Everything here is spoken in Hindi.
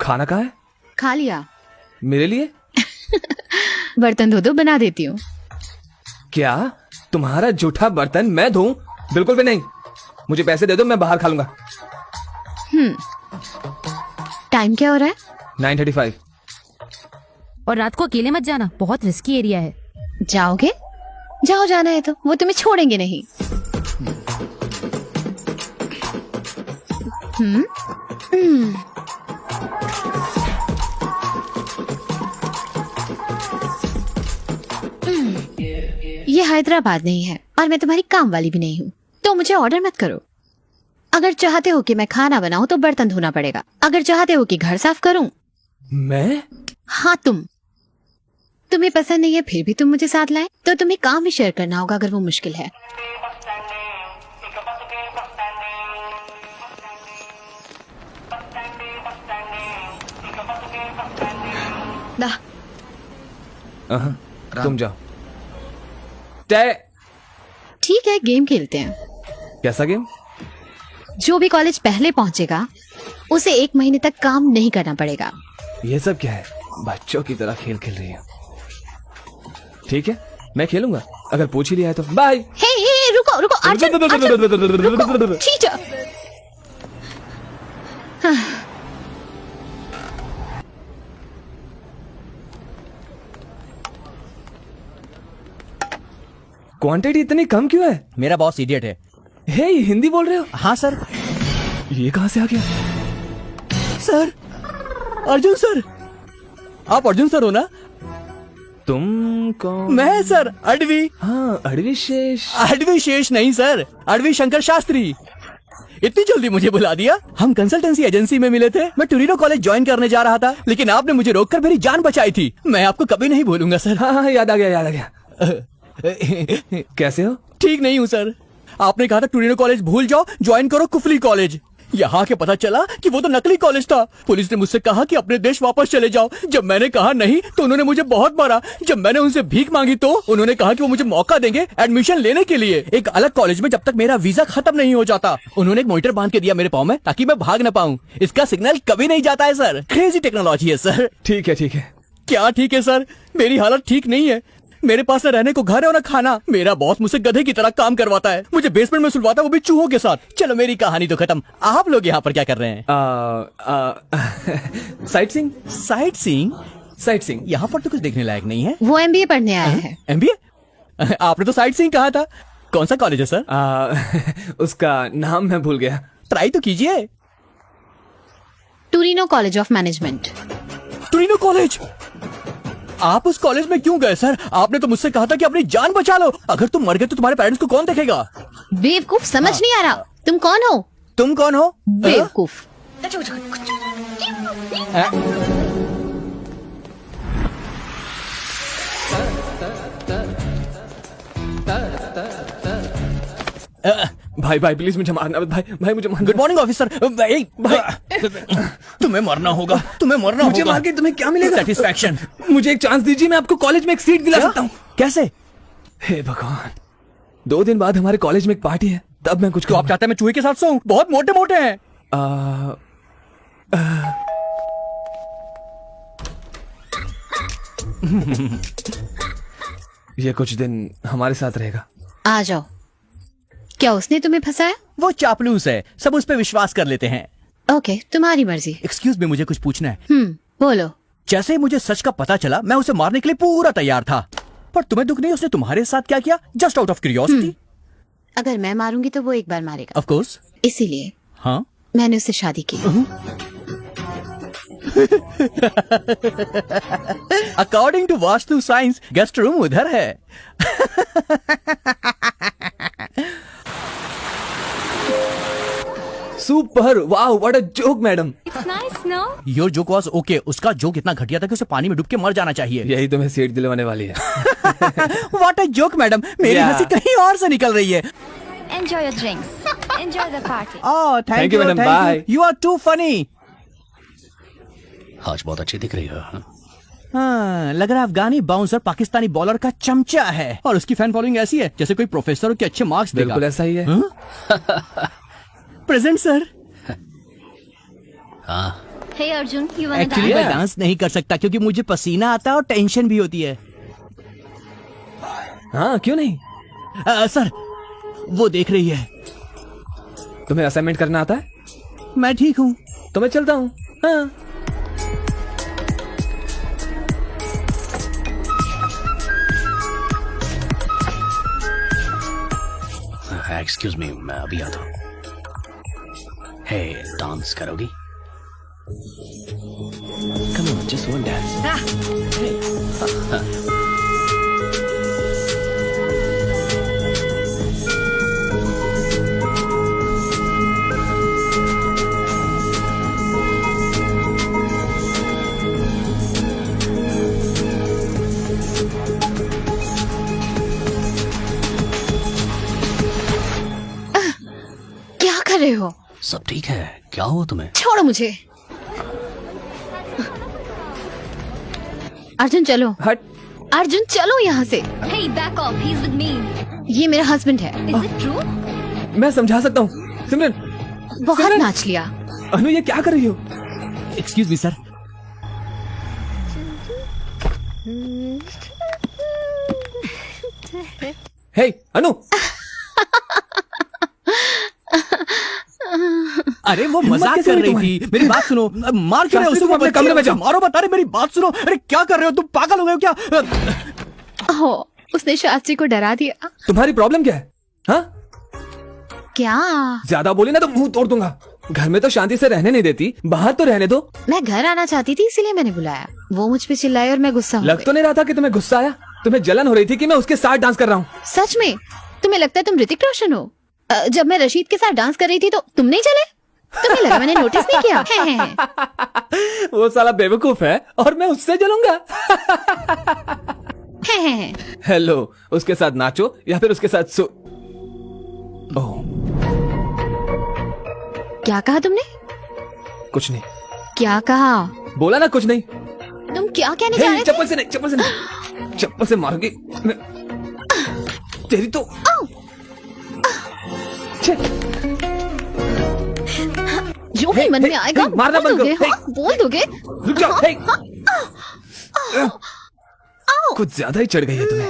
खाना कहाँ है? खा लिया। मेरे लिए? बर्तन धो दो, बना देती हूँ। क्या तुम्हारा जूठा बर्तन मैं धोऊं? बिल्कुल भी नहीं। मुझे पैसे दे दो, मैं बाहर खा लूंगा। टाइम क्या हो रहा है? 9:35। और रात को अकेले मत जाना, बहुत रिस्की एरिया है। जाओगे? जाओ, जाना है तो वो तुम्हें छोड़ेंगे नहीं। ये हैदराबाद नहीं है और मैं तुम्हारी काम वाली भी नहीं हूँ, तो मुझे ऑर्डर मत करो। अगर चाहते हो कि मैं खाना बनाऊं तो बर्तन धोना पड़ेगा। अगर चाहते हो कि घर साफ करूं। मैं? हाँ तुम्हें पसंद नहीं है फिर भी तुम मुझे साथ लाए, तो तुम्हें काम भी शेयर करना होगा अगर वो मुश्किल है। तुम जाओ। तय। ठीक है, गेम खेलते हैं। कैसा गेम? जो भी कॉलेज पहले पहुंचेगा उसे 1 महीने तक काम नहीं करना पड़ेगा। ये सब क्या है? बच्चों की तरह खेल खेल रही है। ठीक है, मैं खेलूंगा। अगर पूछ ही लिया है तो बाय। हे रुको रुको अर्जुन, रुको, चीटर। क्वांटिटी इतनी कम क्यों है? मेरा बॉस इडियट है। हे, हिंदी बोल रहे हो? हाँ सर। ये कहाँ से आ गया? सर, अर्जुन सर, आप अर्जुन सर हो ना? तुम कौन? मैं सर, अडवी। हाँ, अडवी शेष। अडवी शेष नहीं सर, अडवी शंकर शास्त्री। इतनी जल्दी मुझे बुला दिया? हम कंसल्टेंसी एजेंसी में मिले थे। मैं टोरिनो कॉलेज ज्वाइन करने जा रहा था, लेकिन आपने मुझे रोककर मेरी जान बचाई थी। मैं आपको कभी नहीं भूलूंगा सर। हाँ, याद आ गया। कैसे हो? ठीक नहीं हूँ सर। आपने कहा था टोरिनो कॉलेज भूल जाओ, ज्वाइन करो कुफली कॉलेज। यहाँ के पता चला कि वो तो नकली कॉलेज था। पुलिस ने मुझसे कहा कि अपने देश वापस चले जाओ। जब मैंने कहा नहीं तो उन्होंने मुझे बहुत मारा। जब मैंने उनसे भीख मांगी तो उन्होंने कहा कि वो मुझे मौका देंगे एडमिशन लेने के लिए एक अलग कॉलेज में, जब तक मेरा वीजा खत्म नहीं हो जाता। उन्होंने एक मॉनिटर बांध के दिया मेरे पाँव में ताकि मैं भाग न पाऊँ। इसका सिग्नल कभी नहीं जाता है सर। क्रेजी टेक्नोलॉजी है सर। ठीक है। क्या ठीक है सर? मेरी हालत ठीक नहीं है। मेरे पास न रहने को घर है और न खाना। मेरा बॉस मुझसे गधे की तरह काम करवाता है, मुझे बेसमेंट में सुलवाता है, वो भी चूहों के साथ। चलो मेरी कहानी तो खत्म। आप लोग यहाँ पर क्या कर रहे हैं? Sight seeing. Sight seeing? यहाँ पर तो कुछ देखने लायक नहीं है। वो MBA पढ़ने आया है। MBA? आपने तो साइट सीइंग कहा था। कौन सा कॉलेज है सर? उसका नाम मैं भूल गया। ट्राई तो कीजिए। Torino college of management. Torino college? आप उस कॉलेज में क्यों गए सर? आपने तो मुझसे कहा था कि अपनी जान बचा लो। अगर तुम मर गए तो तुम्हारे पेरेंट्स को कौन देखेगा? बेवकूफ, समझ नहीं आ रहा। तुम कौन हो? तुम कौन हो? बेवकूफ। भाई प्लीज मुझे मारना। भाई मुझे मारना। Good morning officer. भाई तुम्हें मरना होगा, मुझे मार के तुम्हें क्या मिलेगा? सेटिस्फैक्शन। मुझे एक चांस दीजिए, मैं आपको कॉलेज में एक सीट दिला सकता हूँ। कैसे? हे भगवान, 2 दिन बाद हमारे कॉलेज में एक पार्टी है, तब मैं कुछ। तो आप चाहते हैं मैं चूहे के साथ सोऊं? बहुत मोटे मोटे हैं। ये कुछ दिन हमारे साथ रहेगा। आ जाओ। क्या उसने तुम्हें फंसाया? वो चापलूस है, सब उस पर विश्वास कर लेते हैं। ओके, तुम्हारी मर्जी। एक्सक्यूज मी, मुझे कुछ पूछना है। बोलो। जैसे मुझे सच का पता चला, मैं उसे मारने के लिए पूरा तैयार था, पर तुम्हें दुख नहीं उसने तुम्हारे साथ क्या किया? Just out of curiosity. अगर मैं मारूंगी तो वो एक बार मारेगा। Of course. इसीलिए हाँ, मैंने उससे शादी की। According to vastu science guest room उधर है। Super, wow, what a joke madam. It's nice, no? Your joke was okay. उसका जोक इतना घटिया था कि उसे पानी में डूब के मर जाना चाहिए। यही तुम्हें सीट दिलवाने वाली है। What a joke madam. मेरी हंसी कहीं और से निकल रही है। Enjoy your drinks. Enjoy the party. Oh, thank you, madam. Bye. You are too funny. आज बहुत अच्छी दिख रही है। हाँ, लग रहा है अफगानी बाउंसर पाकिस्तानी बॉलर का चमचा है और उसकी फैन फॉलोइंग ऐसी है जैसे कोई प्रोफेसर के अच्छे मार्क्स देगा। बिल्कुल ऐसा ही है। Present sir. हाँ, Hey Arjun, you wanna actually dance? मैं डांस नहीं कर सकता क्योंकि मुझे पसीना आता है और टेंशन भी होती है। हाँ क्यों नहीं? सर वो देख रही है। तुम्हें असाइनमेंट करना आता है? मैं ठीक हूँ। तो मैं चलता हूँ। हाँ एक्सक्यूज मी, मैं अभी आता हूँ। हे, डांस करोगी? Come on, just one dance. क्या कर रहे हो? सब ठीक है? क्या हुआ तुम्हें? छोड़ो मुझे। अर्जुन चलो। हट। अर्जुन चलो यहाँ से। Hey, back off. He's with me. ये मेरा हस्बैंड है। Is it true? मैं समझा सकता हूँ। सिमरन, बहुत नाच लिया। अनु ये क्या कर रही हो? Excuse me sir. हे अनु, अरे वो हिम्मत मजाक कैसे कर हुई रही तुम्हारी? थी। मेरी बात सुनो। मार क्यों रहे हो शास्त्री, उसको? तुम अपने बच्चे कमरे में हो, जाओ। मारो मत। अरे मेरी बात सुनो। अरे क्या कर रहे हो तुम? पागल हो गए हो क्या? हो, उसने शास्त्री को डरा दिया। तुम्हारी प्रॉब्लम क्या है? हाँ क्या? ज्यादा बोली ना तो मुंह तोड़ दूंगा। घर में तो शांति से रहने नहीं देती, बाहर तो रहने दो। मैं घर आना चाहती थी इसीलिए मैंने बुलाया। वो मुझ पे चिल्लाए और मैं गुस्सा हो लग गई। तो नहीं रहा था कि तुम्हें गुस्सा आया। तुम्हें जलन हो रही थी कि मैं उसके साथ डांस कर रहा हूँ। सच में? तुम्हें लगता है तुम ऋतिक रोशन हो? जब मैं रशीद के साथ डांस कर रही थी तो तुम नहीं चले? तुम्हें लगा मैंने नोटिस नहीं किया? है। वो साला बेवकूफ है और मैं उससे जलूंगा। हेलो, उसके साथ नाचो या फिर उसके साथ सो। ओह, क्या कहा तुमने? कुछ नहीं। क्या कहा? बोला ना कुछ नहीं। तुम क्या कहने जा हे, रहे थे? चप्पल से नहीं, चप्पल से नहीं, चप्पल से मारोगी तेरी तो। छे, जो भी हे, मन हे, में आएगा हे, मारना बोल बंद दोगे? करो। हाँ, बोल दोगे? रुक जाओ। हे। कुछ ज्यादा ही चढ़ गई है तुम्हें।